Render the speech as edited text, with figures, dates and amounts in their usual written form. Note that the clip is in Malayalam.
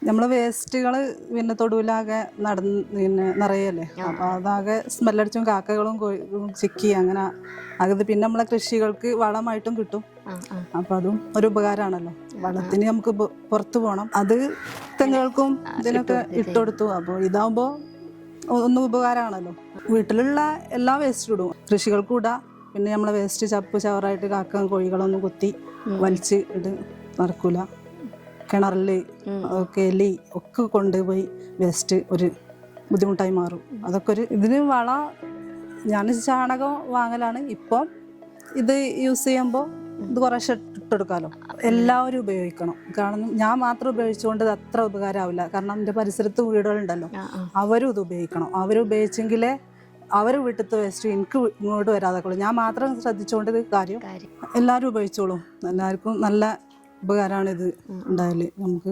നമ്മളെ വേസ്റ്റുകൾ പിന്നെ തൊടുവിലാകെ പിന്നെ നിറയല്ലേ, അപ്പോൾ അതാകെ സ്മെല്ലടിച്ചും കാക്കകളും ചിക്കി അങ്ങനെ അകത്ത്. പിന്നെ നമ്മളെ കൃഷികൾക്ക് വളമായിട്ടും കിട്ടും. അപ്പോൾ അതും ഒരു ഉപകാരമാണല്ലോ. വളത്തിന് നമുക്ക് പുറത്ത് പോകണം, അത് തെങ്ങുകൾക്കും ഇതിനൊക്കെ ഇട്ടുകൊടുത്തു. അപ്പോൾ ഇതാകുമ്പോൾ ഒന്നും ഉപകാരമാണല്ലോ. വീട്ടിലുള്ള എല്ലാ വേസ്റ്റും ഇടും, കൃഷികൾക്കും ഇടാം. പിന്നെ നമ്മളെ വേസ്റ്റ് ചപ്പ് ചവറായിട്ട് കാക്ക കോഴികളൊന്നും കുത്തി വലിച്ച് ഇട്ട് നടക്കൂല. കിണറിൽ ഒക്കെ എലി ഒക്കെ കൊണ്ടുപോയി വേസ്റ്റ് ഒരു ബുദ്ധിമുട്ടായി മാറും. അതൊക്കെ ഇതിന് വളം ഞാൻ ചാണകം വാങ്ങലാണ്. ഇപ്പം ഇത് യൂസ് ചെയ്യുമ്പോൾ ഇത് കുറേശ്ശെ ഇട്ടെടുക്കാമല്ലോ. എല്ലാവരും ഉപയോഗിക്കണം. കാരണം ഞാൻ മാത്രം ഉപയോഗിച്ചുകൊണ്ട് ഇത് അത്ര ഉപകാരമാവില്ല. കാരണം എൻ്റെ പരിസരത്ത് വീടുകളുണ്ടല്ലോ, അവരും ഇത് ഉപയോഗിക്കണം. അവരുപയോഗിച്ചെങ്കിലേ അവർ വീട്ടിലത്തെ വേസ്റ്റ് എനിക്ക് ഇങ്ങോട്ട് വരാതെ ഞാൻ മാത്രം ശ്രദ്ധിച്ചുകൊണ്ട് ഇത് കാര്യം എല്ലാവരും ഉപയോഗിച്ചോളും. എല്ലാവർക്കും നല്ല ഉപകാരമാണ് ഇത് ഉണ്ടായാൽ. നമുക്ക്